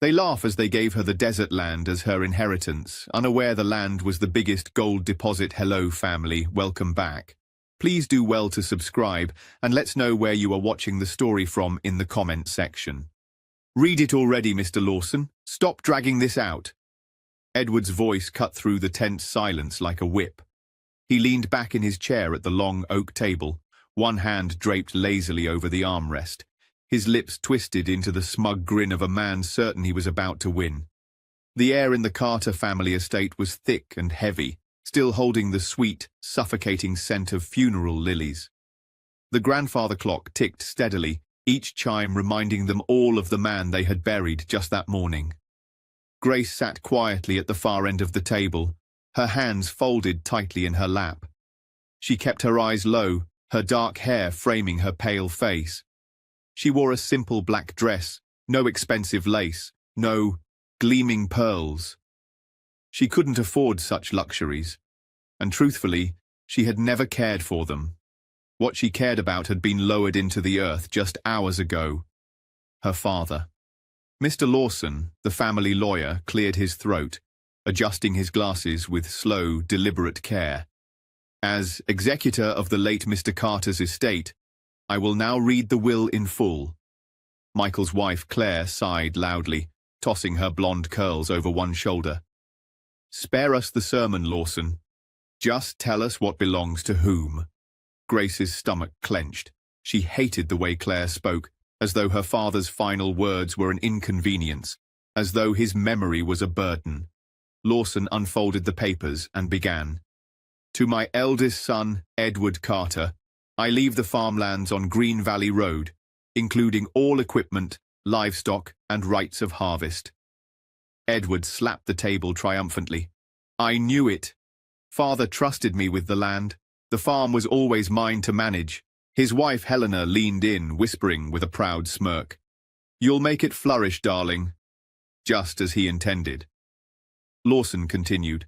They laugh as they gave her the desert land as her inheritance, unaware the land was the biggest gold deposit. Hello family, welcome back. Please do well to subscribe and let's know where you are watching the story from in the comment section. Read it already, Mr. Lawson. Stop dragging this out. Edward's voice cut through the tense silence like a whip. He leaned back in his chair at the long oak table, one hand draped lazily over the armrest, his lips twisted into the smug grin of a man certain he was about to win. The air in the Carter family estate was thick and heavy, still holding the sweet, suffocating scent of funeral lilies. The grandfather clock ticked steadily, each chime reminding them all of the man they had buried just that morning. Grace sat quietly at the far end of the table, her hands folded tightly in her lap. She kept her eyes low, her dark hair framing her pale face. She wore a simple black dress, no expensive lace, no gleaming pearls. She couldn't afford such luxuries, and truthfully, she had never cared for them. What she cared about had been lowered into the earth just hours ago. Her father. Mr. Lawson, the family lawyer, cleared his throat, adjusting his glasses with slow, deliberate care. As executor of the late Mr. Carter's estate, I will now read the will in full. Michael's wife, Claire, sighed loudly, tossing her blonde curls over one shoulder. Spare us the sermon, Lawson. Just tell us what belongs to whom. Grace's stomach clenched. She hated the way Claire spoke, as though her father's final words were an inconvenience, as though his memory was a burden. Lawson unfolded the papers and began. To my eldest son, Edward Carter, I leave the farmlands on Green Valley Road, including all equipment, livestock, and rights of harvest. Edward slapped the table triumphantly. I knew it. Father trusted me with the land. The farm was always mine to manage. His wife Helena leaned in, whispering with a proud smirk. You'll make it flourish, darling. Just as he intended. Lawson continued.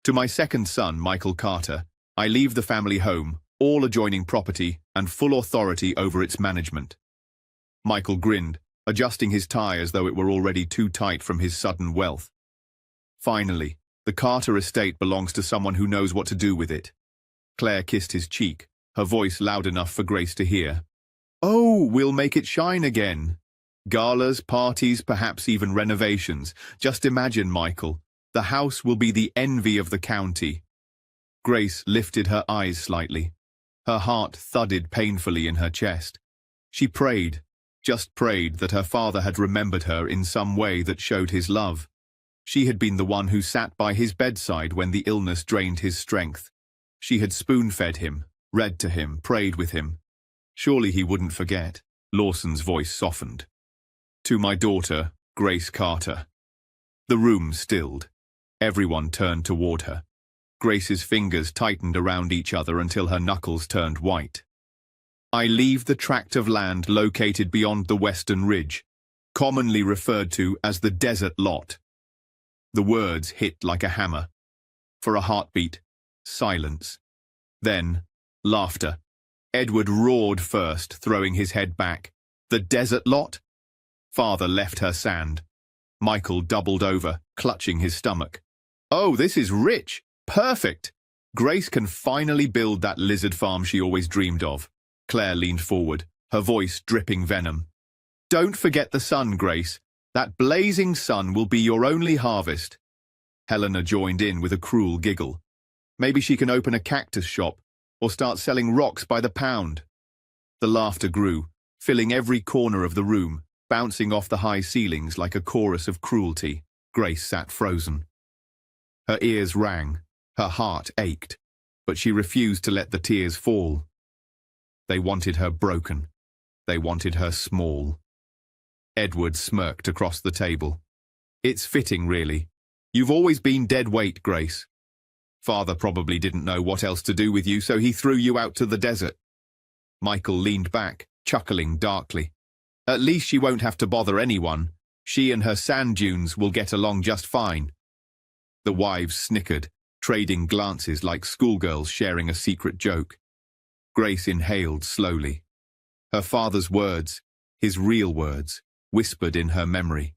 To my second son, Michael Carter, I leave the family home, all adjoining property, and full authority over its management. Michael grinned, adjusting his tie as though it were already too tight from his sudden wealth. Finally, the Carter estate belongs to someone who knows what to do with it. Claire kissed his cheek, her voice loud enough for Grace to hear. Oh, we'll make it shine again. Galas, parties, perhaps even renovations. Just imagine, Michael. The house will be the envy of the county. Grace lifted her eyes slightly. Her heart thudded painfully in her chest. She prayed, just prayed that her father had remembered her in some way that showed his love. She had been the one who sat by his bedside when the illness drained his strength. She had spoon-fed him, read to him, prayed with him. Surely he wouldn't forget. Lawson's voice softened. To my daughter, Grace Carter. The room stilled. Everyone turned toward her. Grace's fingers tightened around each other until her knuckles turned white. I leave the tract of land located beyond the Western Ridge, commonly referred to as the desert lot. The words hit like a hammer. For a heartbeat, silence. Then, laughter. Edward roared first, throwing his head back. The desert lot? Father left her sand. Michael doubled over, clutching his stomach. Oh, this is rich! Perfect! Grace can finally build that lizard farm she always dreamed of. Claire leaned forward, her voice dripping venom. Don't forget the sun, Grace. That blazing sun will be your only harvest. Helena joined in with a cruel giggle. Maybe she can open a cactus shop, or start selling rocks by the pound. The laughter grew, filling every corner of the room, bouncing off the high ceilings like a chorus of cruelty. Grace sat frozen. Her ears rang, her heart ached, but she refused to let the tears fall. They wanted her broken. They wanted her small. Edward smirked across the table. It's fitting, really. You've always been dead weight, Grace. Father probably didn't know what else to do with you, so he threw you out to the desert. Michael leaned back, chuckling darkly. At least she won't have to bother anyone. She and her sand dunes will get along just fine. The wives snickered, trading glances like schoolgirls sharing a secret joke. Grace inhaled slowly. Her father's words, his real words, whispered in her memory.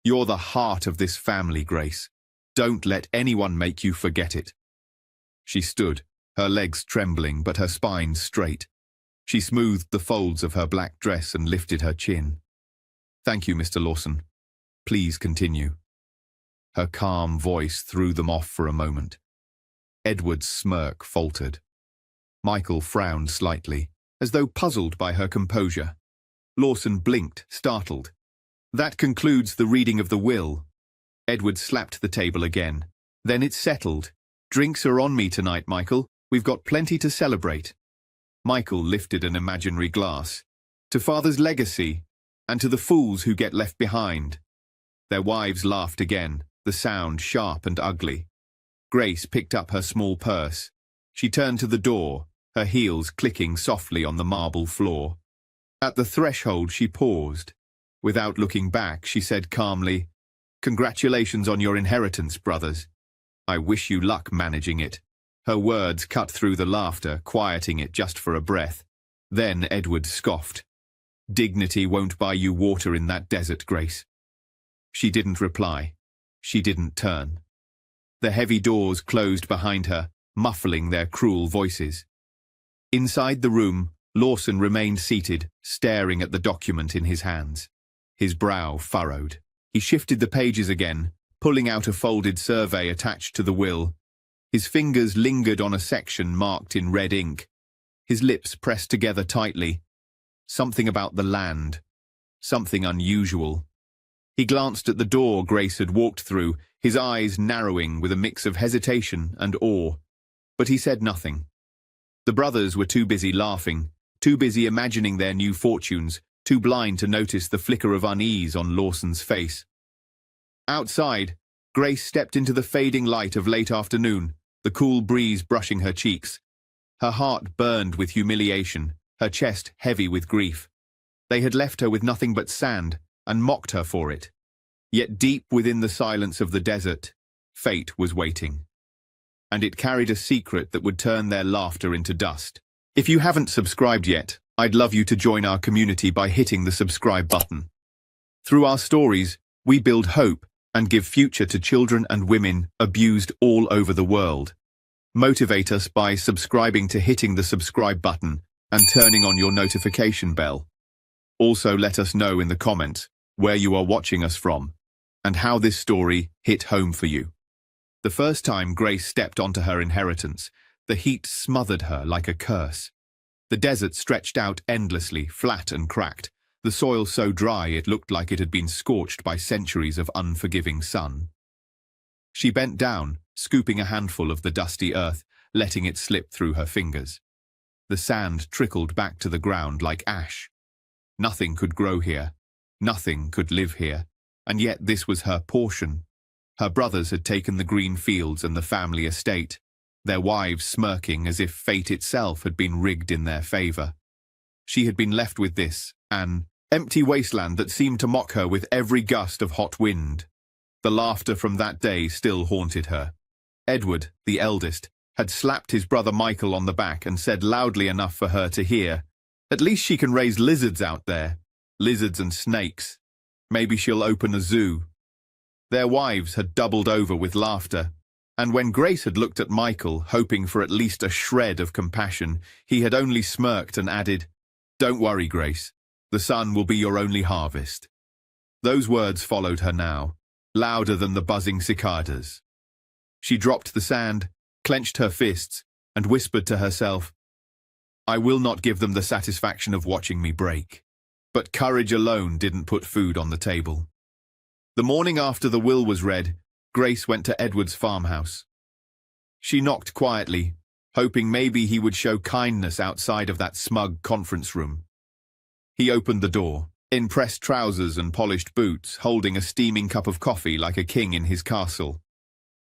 You're the heart of this family, Grace. Don't let anyone make you forget it. She stood, her legs trembling but her spine straight. She smoothed the folds of her black dress and lifted her chin. Thank you, Mr. Lawson. Please continue. Her calm voice threw them off for a moment. Edward's smirk faltered. Michael frowned slightly, as though puzzled by her composure. Lawson blinked, startled. That concludes the reading of the will. Edward slapped the table again. Then it's settled. Drinks are on me tonight, Michael. We've got plenty to celebrate. Michael lifted an imaginary glass. To Father's legacy, and to the fools who get left behind. Their wives laughed again, the sound sharp and ugly. Grace picked up her small purse. She turned to the door, her heels clicking softly on the marble floor. At the threshold she paused. Without looking back, she said calmly, "Congratulations on your inheritance, brothers. I wish you luck managing it." Her words cut through the laughter, quieting it just for a breath. Then Edward scoffed. "Dignity won't buy you water in that desert, Grace." She didn't reply. She didn't turn. The heavy doors closed behind her, muffling their cruel voices. Inside the room, Lawson remained seated, staring at the document in his hands. His brow furrowed. He shifted the pages again, pulling out a folded survey attached to the will. His fingers lingered on a section marked in red ink. His lips pressed together tightly. Something about the land. Something unusual. He glanced at the door Grace had walked through, his eyes narrowing with a mix of hesitation and awe. But he said nothing. The brothers were too busy laughing, too busy imagining their new fortunes, too blind to notice the flicker of unease on Lawson's face. Outside, Grace stepped into the fading light of late afternoon, the cool breeze brushing her cheeks. Her heart burned with humiliation, her chest heavy with grief. They had left her with nothing but sand, and mocked her for it. Yet deep within the silence of the desert, fate was waiting. And it carried a secret that would turn their laughter into dust. If you haven't subscribed yet, I'd love you to join our community by hitting the subscribe button. Through our stories, we build hope and give future to children and women abused all over the world. Motivate us by subscribing to hitting the subscribe button and turning on your notification bell. Also let us know in the comments where you are watching us from and how this story hit home for you. The first time Grace stepped onto her inheritance, the heat smothered her like a curse. The desert stretched out endlessly, flat and cracked, the soil so dry it looked like it had been scorched by centuries of unforgiving sun. She bent down, scooping a handful of the dusty earth, letting it slip through her fingers. The sand trickled back to the ground like ash. Nothing could grow here, nothing could live here, and yet this was her portion. Her brothers had taken the green fields and the family estate, their wives smirking as if fate itself had been rigged in their favor. She had been left with this, an empty wasteland that seemed to mock her with every gust of hot wind. The laughter from that day still haunted her. Edward, the eldest, had slapped his brother Michael on the back and said loudly enough for her to hear, "At least she can raise lizards out there. Lizards and snakes. Maybe she'll open a zoo." Their wives had doubled over with laughter, and when Grace had looked at Michael, hoping for at least a shred of compassion, he had only smirked and added, "Don't worry, Grace. The sun will be your only harvest." Those words followed her now, louder than the buzzing cicadas. She dropped the sand, clenched her fists, and whispered to herself, "I will not give them the satisfaction of watching me break." But courage alone didn't put food on the table. The morning after the will was read, Grace went to Edward's farmhouse. She knocked quietly, hoping maybe he would show kindness outside of that smug conference room. He opened the door, in pressed trousers and polished boots, holding a steaming cup of coffee like a king in his castle.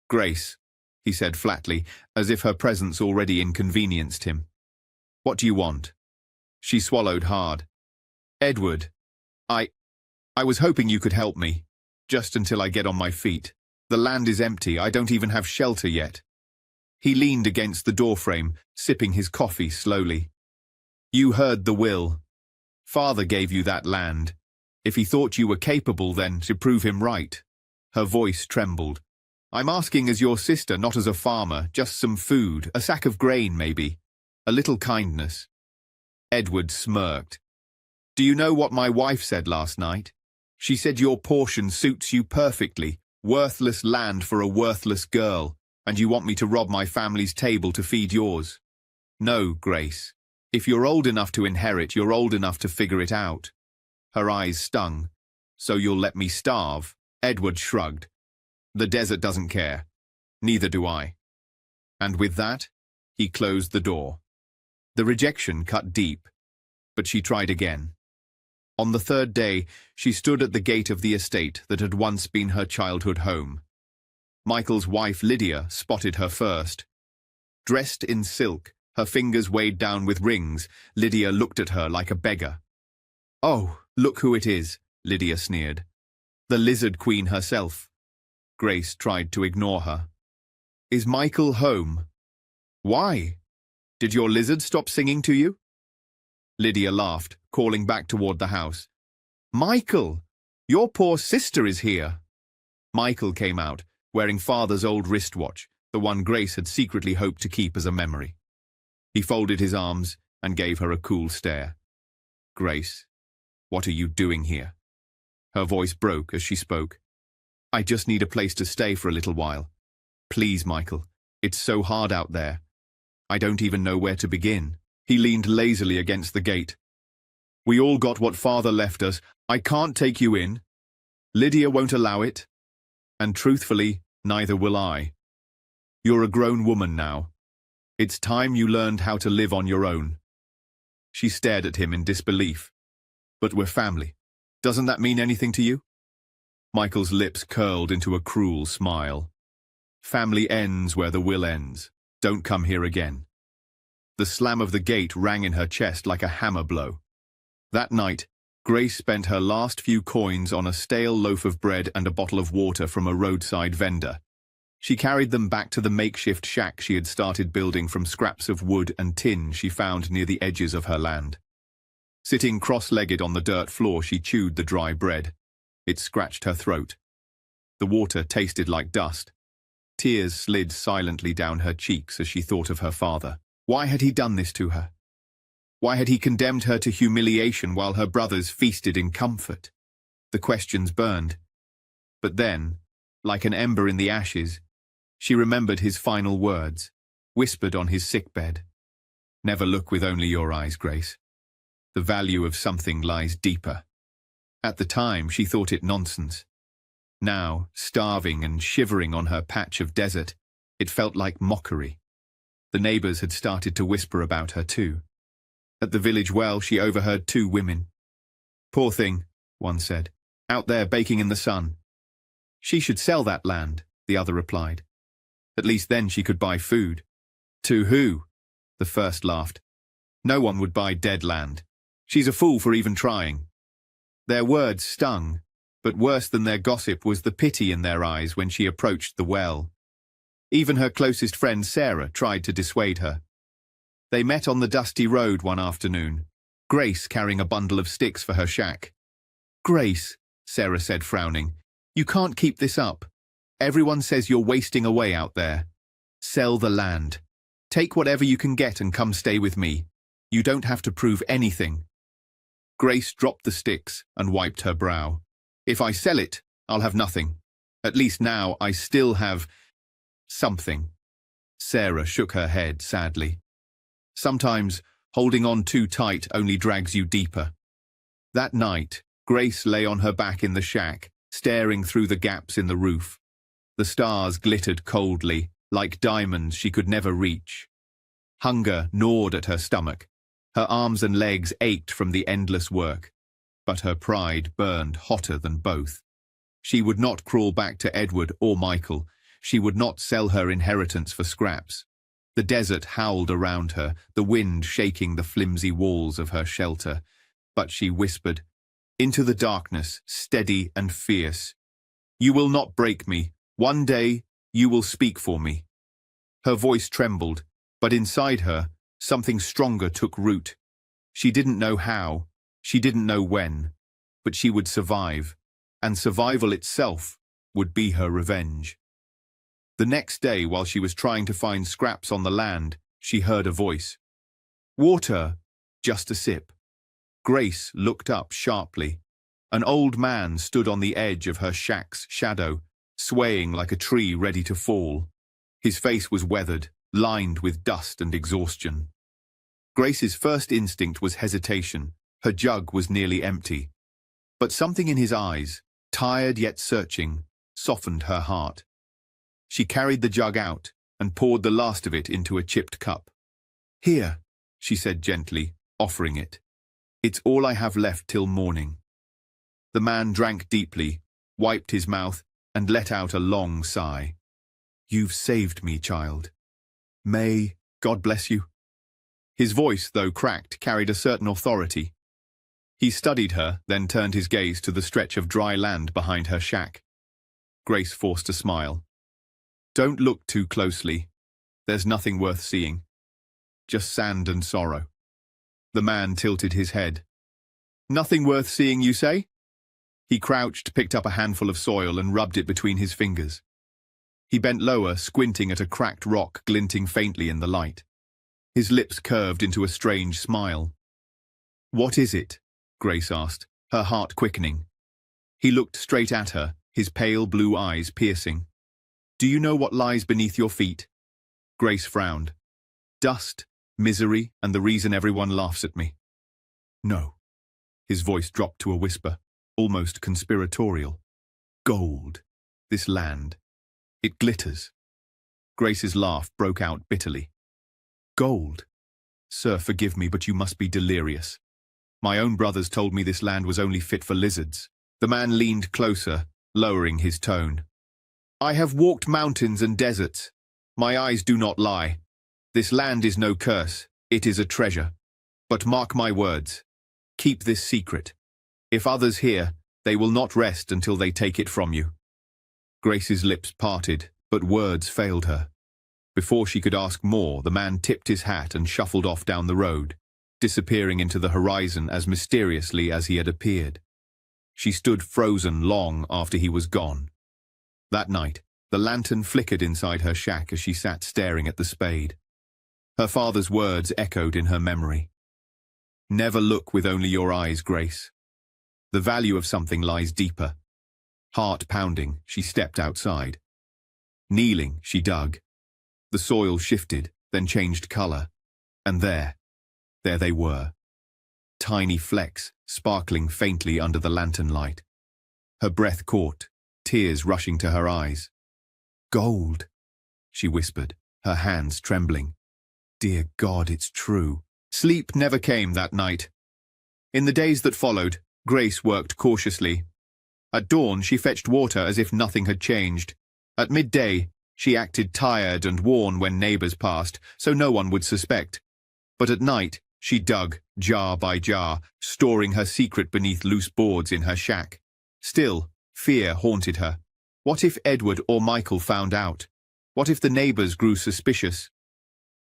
"Grace," he said flatly, as if her presence already inconvenienced him. "What do you want?" She swallowed hard. "Edward, I was hoping you could help me, just until I get on my feet. The land is empty, I don't even have shelter yet." He leaned against the doorframe, sipping his coffee slowly. "You heard the will. Father gave you that land. If he thought you were capable, then to prove him right. Her voice trembled. I'm asking as your sister, not as a farmer, just some food, a sack of grain maybe. A little kindness. Edward smirked. Do you know what my wife said last night? She said your portion suits you perfectly, worthless land for a worthless girl, and you want me to rob my family's table to feed yours. No, Grace. If you're old enough to inherit, you're old enough to figure it out. Her eyes stung. So you'll let me starve? Edward shrugged. The desert doesn't care. Neither do I. And with that, he closed the door. The rejection cut deep, but she tried again. On the third day, she stood at the gate of the estate that had once been her childhood home. Michael's wife Lydia spotted her first. Dressed in silk, her fingers weighed down with rings, Lydia looked at her like a beggar. Oh, look who it is, Lydia sneered. The Lizard Queen herself. Grace tried to ignore her. Is Michael home? Why? Did your lizard stop singing to you? Lydia laughed, calling back toward the house. Michael, your poor sister is here. Michael came out, wearing father's old wristwatch, the one Grace had secretly hoped to keep as a memory. He folded his arms and gave her a cool stare. Grace, what are you doing here? Her voice broke as she spoke. I just need a place to stay for a little while. Please, Michael, it's so hard out there. I don't even know where to begin. He leaned lazily against the gate. We all got what father left us. I can't take you in. Lydia won't allow it. And truthfully, neither will I. You're a grown woman now. It's time you learned how to live on your own. She stared at him in disbelief. But we're family. Doesn't that mean anything to you? Michael's lips curled into a cruel smile. Family ends where the will ends. Don't come here again. The slam of the gate rang in her chest like a hammer blow. That night, Grace spent her last few coins on a stale loaf of bread and a bottle of water from a roadside vendor. She carried them back to the makeshift shack she had started building from scraps of wood and tin she found near the edges of her land. Sitting cross-legged on the dirt floor, she chewed the dry bread. It scratched her throat. The water tasted like dust. Tears slid silently down her cheeks as she thought of her father. Why had he done this to her? Why had he condemned her to humiliation while her brothers feasted in comfort? The questions burned. But then, like an ember in the ashes, she remembered his final words, whispered on his sickbed. Never look with only your eyes, Grace. The value of something lies deeper. At the time, she thought it nonsense. Now, starving and shivering on her patch of desert, it felt like mockery. The neighbors had started to whisper about her too. At the village well, she overheard two women. Poor thing, one said, out there baking in the sun. She should sell that land, the other replied. At least then she could buy food. To who? The first laughed. No one would buy dead land. She's a fool for even trying. Their words stung, but worse than their gossip was the pity in their eyes when she approached the well. Even her closest friend Sarah tried to dissuade her. They met on the dusty road one afternoon, Grace carrying a bundle of sticks for her shack. Grace, Sarah said, frowning, you can't keep this up. Everyone says you're wasting away out there. Sell the land. Take whatever you can get and come stay with me. You don't have to prove anything. Grace dropped the sticks and wiped her brow. If I sell it, I'll have nothing. At least now I still have something. Sarah shook her head sadly. Sometimes holding on too tight only drags you deeper. That night, Grace lay on her back in the shack, staring through the gaps in the roof. The stars glittered coldly, like diamonds she could never reach. Hunger gnawed at her stomach. Her arms and legs ached from the endless work, but her pride burned hotter than both. She would not crawl back to Edward or Michael. She would not sell her inheritance for scraps. The desert howled around her, the wind shaking the flimsy walls of her shelter. But she whispered, into the darkness, steady and fierce, "You will not break me. One day, you will speak for me." Her voice trembled, but inside her, something stronger took root. She didn't know how, she didn't know when, but she would survive, and survival itself would be her revenge. The next day, while she was trying to find scraps on the land, she heard a voice. "Water, just a sip." Grace looked up sharply. An old man stood on the edge of her shack's shadow, swaying like a tree ready to fall. His face was weathered, lined with dust and exhaustion. Grace's first instinct was hesitation. Her jug was nearly empty. But something in his eyes, tired yet searching, softened her heart. She carried the jug out and poured the last of it into a chipped cup. "Here," she said gently, offering it. "It's all I have left till morning." The man drank deeply, wiped his mouth, and let out a long sigh. "You've saved me, child. May God bless you." His voice, though cracked, carried a certain authority. He studied her, then turned his gaze to the stretch of dry land behind her shack. Grace forced a smile. "Don't look too closely. There's nothing worth seeing. Just sand and sorrow." The man tilted his head. "Nothing worth seeing, you say?" He crouched, picked up a handful of soil and rubbed it between his fingers. He bent lower, squinting at a cracked rock glinting faintly in the light. His lips curved into a strange smile. "What is it?" Grace asked, her heart quickening. He looked straight at her, his pale blue eyes piercing. "Do you know what lies beneath your feet?" Grace frowned. "Dust, misery, and the reason everyone laughs at me." "No." His voice dropped to a whisper, almost conspiratorial. "Gold. This land. It glitters." Grace's laugh broke out bitterly. "Gold? Sir, forgive me, but you must be delirious. My own brothers told me this land was only fit for lizards." The man leaned closer, lowering his tone. "I have walked mountains and deserts. My eyes do not lie. This land is no curse, it is a treasure. But mark my words. Keep this secret. If others hear, they will not rest until they take it from you." Grace's lips parted, but words failed her. Before she could ask more, the man tipped his hat and shuffled off down the road, disappearing into the horizon as mysteriously as he had appeared. She stood frozen long after he was gone. That night, the lantern flickered inside her shack as she sat staring at the spade. Her father's words echoed in her memory. "Never look with only your eyes, Grace. The value of something lies deeper." Heart pounding, she stepped outside. Kneeling, she dug. The soil shifted, then changed color. And there they were. Tiny flecks, sparkling faintly under the lantern light. Her breath caught, tears rushing to her eyes. "Gold," she whispered, her hands trembling. "Dear God, it's true." Sleep never came that night. In the days that followed, Grace worked cautiously. At dawn, she fetched water as if nothing had changed. At midday, she acted tired and worn when neighbors passed, so no one would suspect. But at night, she dug, jar by jar, storing her secret beneath loose boards in her shack. Still, fear haunted her. What if Edward or Michael found out? What if the neighbors grew suspicious?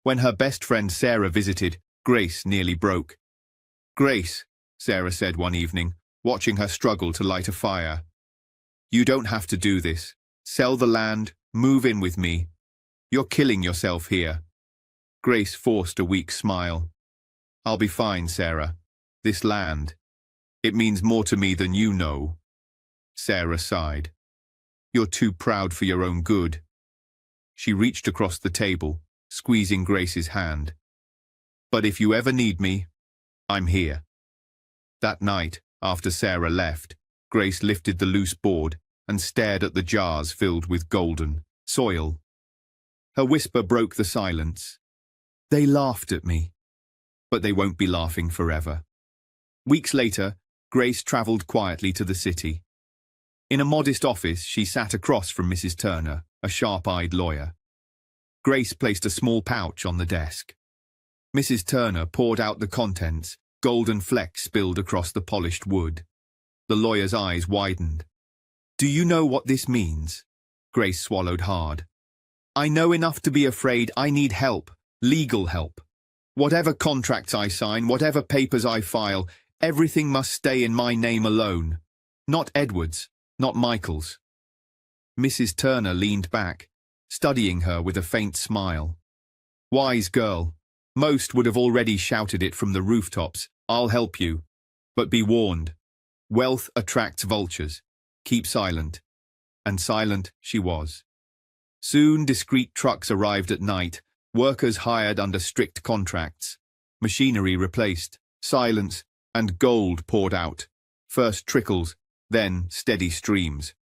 When her best friend Sarah visited, Grace nearly broke. "Grace," Sarah said one evening, watching her struggle to light a fire. "You don't have to do this. Sell the land, move in with me. You're killing yourself here." Grace forced a weak smile. "I'll be fine, Sarah. This land, it means more to me than you know." Sarah sighed. "You're too proud for your own good." She reached across the table, squeezing Grace's hand. "But if you ever need me, I'm here." That night, after Sarah left, Grace lifted the loose board and stared at the jars filled with golden soil. Her whisper broke the silence. "They laughed at me, but they won't be laughing forever." Weeks later, Grace traveled quietly to the city. In a modest office, she sat across from Mrs. Turner, a sharp-eyed lawyer. Grace placed a small pouch on the desk. Mrs. Turner poured out the contents, golden flecks spilled across the polished wood. The lawyer's eyes widened. "Do you know what this means?" Grace swallowed hard. "I know enough to be afraid. I need help, legal help. Whatever contracts I sign, whatever papers I file, Everything must stay in my name alone. Not Edward's, not Michael's. Mrs. Turner leaned back, studying her with a faint smile. Wise girl. Most would have already shouted it from the rooftops. I'll help you. But be warned. Wealth attracts vultures. Keep silent. And silent she was. Soon discreet trucks arrived at night, workers hired under strict contracts. Machinery replaced, silence, and gold poured out. First trickles, then steady streams.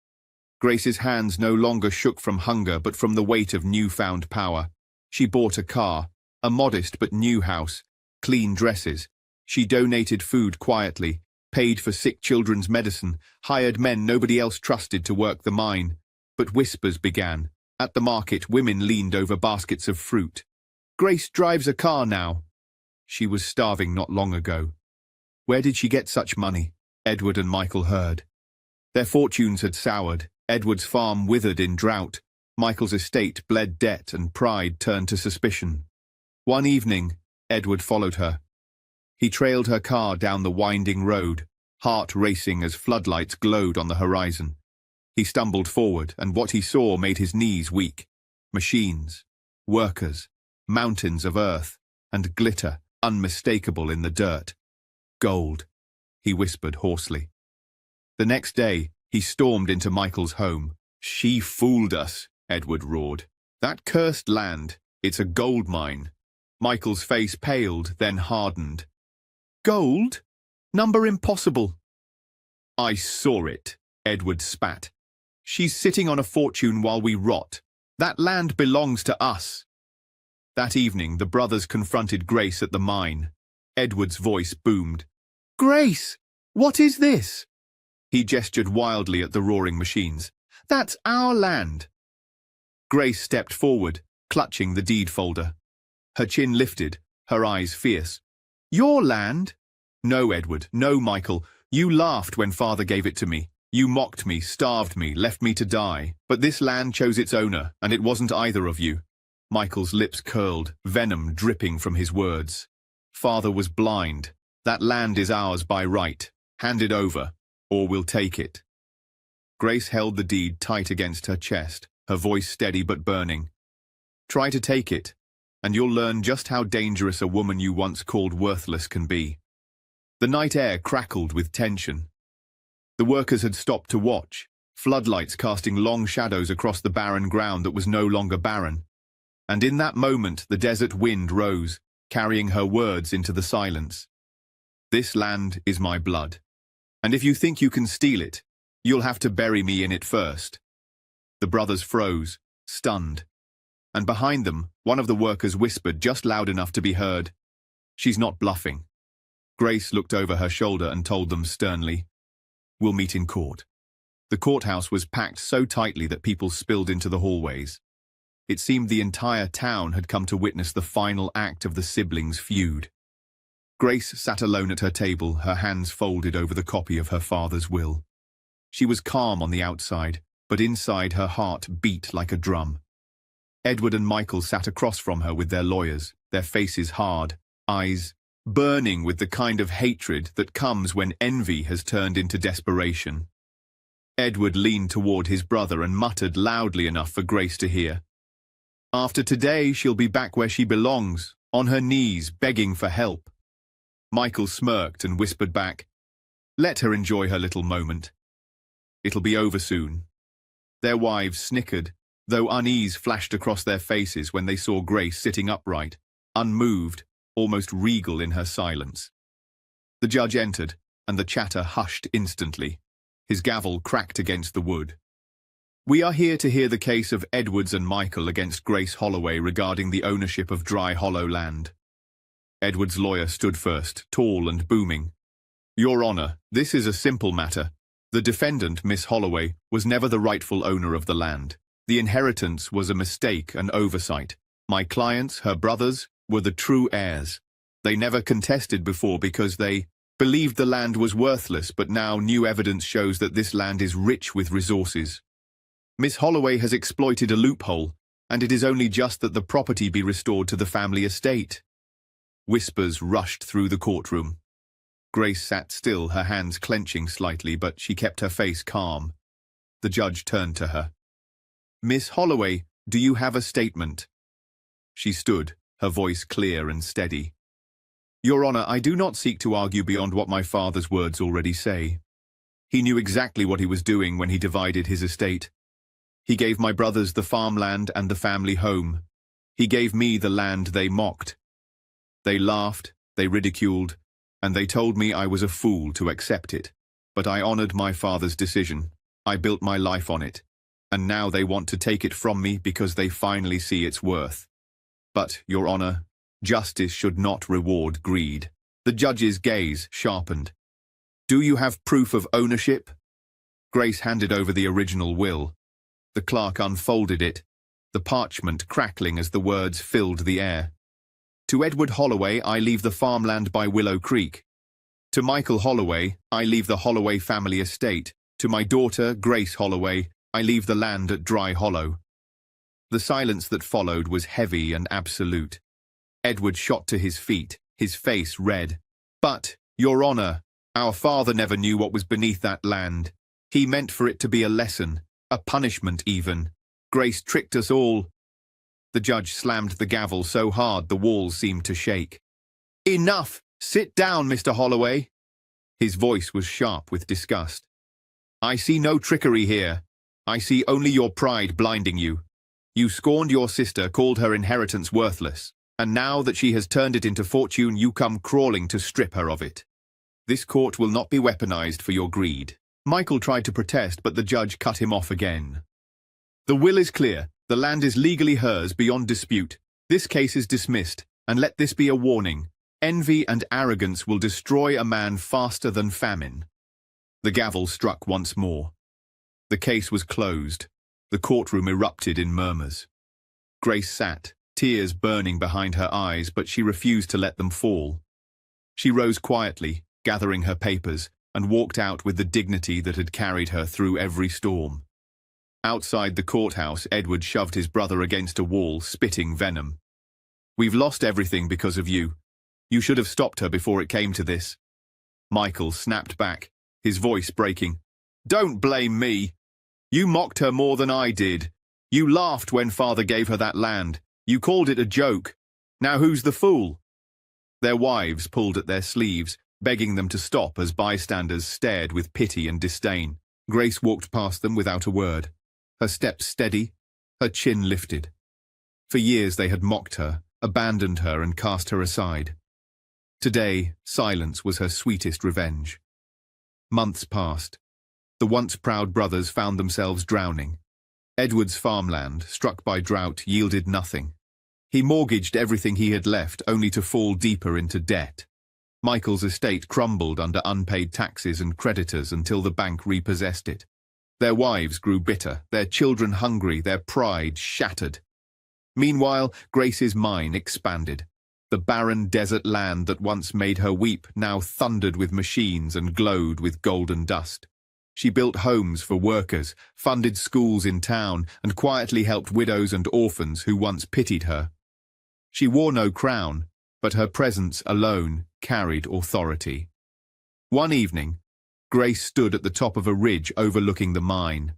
Grace's hands no longer shook from hunger but from the weight of newfound power. She bought a car, a modest but new house, clean dresses. She donated food quietly, paid for sick children's medicine, hired men nobody else trusted to work the mine. But whispers began. At the market, women leaned over baskets of fruit. Grace drives a car now. She was starving not long ago. Where did she get such money? Edward and Michael heard. Their fortunes had soured. Edward's farm withered in drought. Michael's estate bled debt and pride turned to suspicion. One evening, Edward followed her. He trailed her car down the winding road, heart racing as floodlights glowed on the horizon. He stumbled forward, and what he saw made his knees weak. Machines, workers, mountains of earth, and glitter, unmistakable in the dirt. Gold, he whispered hoarsely. The next day, he stormed into Michael's home. She fooled us, Edward roared. That cursed land, it's a gold mine. Michael's face paled, then hardened. Gold? Number impossible. I saw it, Edward spat. She's sitting on a fortune while we rot. That land belongs to us. That evening, the brothers confronted Grace at the mine. Edward's voice boomed. Grace, what is this? He gestured wildly at the roaring machines. That's our land. Grace stepped forward, clutching the deed folder. Her chin lifted, her eyes fierce. Your land? No, Edward, no, Michael. You laughed when Father gave it to me. You mocked me, starved me, left me to die. But this land chose its owner, and it wasn't either of you. Michael's lips curled, venom dripping from his words. Father was blind. That land is ours by right. Hand it over, or we'll take it. Grace held the deed tight against her chest, her voice steady but burning. Try to take it, and you'll learn just how dangerous a woman you once called worthless can be. The night air crackled with tension. The workers had stopped to watch, floodlights casting long shadows across the barren ground that was no longer barren. And in that moment, the desert wind rose, carrying her words into the silence. This land is my blood. And if you think you can steal it, you'll have to bury me in it first. The brothers froze, stunned. And behind them, one of the workers whispered just loud enough to be heard. She's not bluffing. Grace looked over her shoulder and told them sternly, We'll meet in court. The courthouse was packed so tightly that people spilled into the hallways. It seemed the entire town had come to witness the final act of the siblings' feud. Grace sat alone at her table, her hands folded over the copy of her father's will. She was calm on the outside, but inside her heart beat like a drum. Edward and Michael sat across from her with their lawyers, their faces hard, eyes burning with the kind of hatred that comes when envy has turned into desperation. Edward leaned toward his brother and muttered loudly enough for Grace to hear. After today, she'll be back where she belongs, on her knees, begging for help. Michael smirked and whispered back, Let her enjoy her little moment. It'll be over soon. Their wives snickered, though unease flashed across their faces when they saw Grace sitting upright, unmoved, almost regal in her silence. The judge entered, and the chatter hushed instantly. His gavel cracked against the wood. We are here to hear the case of Edwards and Michael against Grace Holloway regarding the ownership of Dry Hollow land. Edward's lawyer stood first, tall and booming. Your Honor, this is a simple matter. The defendant, Miss Holloway, was never the rightful owner of the land. The inheritance was a mistake, an oversight. My clients, her brothers, were the true heirs. They never contested before because they believed the land was worthless, but now new evidence shows that this land is rich with resources. Miss Holloway has exploited a loophole, and it is only just that the property be restored to the family estate. Whispers rushed through the courtroom. Grace sat still, her hands clenching slightly, but she kept her face calm. The judge turned to her. "Miss Holloway, do you have a statement?" She stood, her voice clear and steady. "Your Honor, I do not seek to argue beyond what my father's words already say. He knew exactly what he was doing when he divided his estate. He gave my brothers the farmland and the family home. He gave me the land they mocked. They laughed, they ridiculed, and they told me I was a fool to accept it. But I honored my father's decision. I built my life on it. And now they want to take it from me because they finally see its worth. But, Your Honor, justice should not reward greed." The judge's gaze sharpened. "Do you have proof of ownership?" Grace handed over the original will. The clerk unfolded it, the parchment crackling as the words filled the air. "To Edward Holloway, I leave the farmland by Willow Creek. To Michael Holloway, I leave the Holloway family estate. To my daughter, Grace Holloway, I leave the land at Dry Hollow." The silence that followed was heavy and absolute. Edward shot to his feet, his face red. "But, Your Honor, our father never knew what was beneath that land. He meant for it to be a lesson, a punishment even. Grace tricked us all." The judge slammed the gavel so hard the walls seemed to shake. "Enough! Sit down, Mr. Holloway." His voice was sharp with disgust. "I see no trickery here. I see only your pride blinding you. You scorned your sister, called her inheritance worthless, and now that she has turned it into fortune, you come crawling to strip her of it. This court will not be weaponized for your greed." Michael tried to protest, but the judge cut him off again. "The will is clear. The land is legally hers beyond dispute. This case is dismissed, and let this be a warning. Envy and arrogance will destroy a man faster than famine." The gavel struck once more. The case was closed. The courtroom erupted in murmurs. Grace sat, tears burning behind her eyes, but she refused to let them fall. She rose quietly, gathering her papers, and walked out with the dignity that had carried her through every storm. Outside the courthouse, Edward shoved his brother against a wall, spitting venom. "We've lost everything because of you. You should have stopped her before it came to this." Michael snapped back, his voice breaking. "Don't blame me. You mocked her more than I did. You laughed when father gave her that land. You called it a joke. Now who's the fool?" Their wives pulled at their sleeves, begging them to stop as bystanders stared with pity and disdain. Grace walked past them without a word, her steps steady, her chin lifted. For years they had mocked her, abandoned her and cast her aside. Today, silence was her sweetest revenge. Months passed. The once proud brothers found themselves drowning. Edward's farmland, struck by drought, yielded nothing. He mortgaged everything he had left, only to fall deeper into debt. Michael's estate crumbled under unpaid taxes and creditors until the bank repossessed it. Their wives grew bitter, their children hungry, their pride shattered. Meanwhile, Grace's mind expanded. The barren desert land that once made her weep now thundered with machines and glowed with golden dust. She built homes for workers, funded schools in town, and quietly helped widows and orphans who once pitied her. She wore no crown, but her presence alone carried authority. One evening, Grace stood at the top of a ridge overlooking the mine.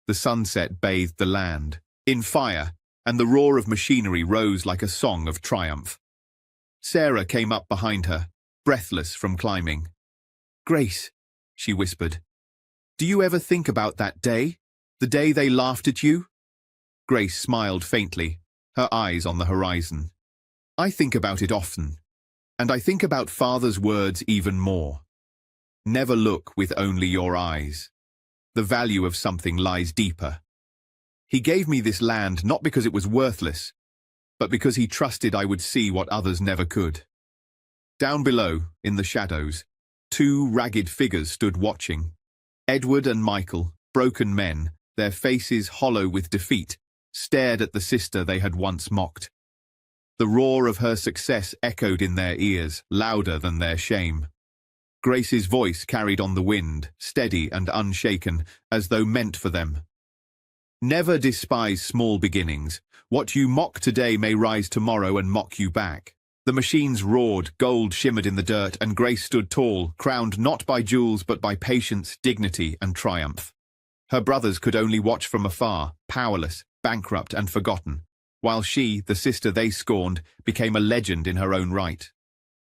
The sunset bathed the land in fire, and the roar of machinery rose like a song of triumph. Sarah came up behind her, breathless from climbing. "Grace," she whispered, "do you ever think about that day? The day they laughed at you?" Grace smiled faintly, her eyes on the horizon. "I think about it often, and I think about Father's words even more. Never look with only your eyes. The value of something lies deeper. He gave me this land not because it was worthless, but because he trusted I would see what others never could." Down below, in the shadows, two ragged figures stood watching. Edward and Michael, broken men, their faces hollow with defeat, stared at the sister they had once mocked. The roar of her success echoed in their ears, louder than their shame. Grace's voice carried on the wind, steady and unshaken, as though meant for them. "Never despise small beginnings. What you mock today may rise tomorrow and mock you back. The machines roared, gold shimmered in the dirt, and Grace stood tall, crowned not by jewels but by patience, dignity, and triumph. Her brothers could only watch from afar, powerless, bankrupt, and forgotten, while she, the sister they scorned, became a legend in her own right.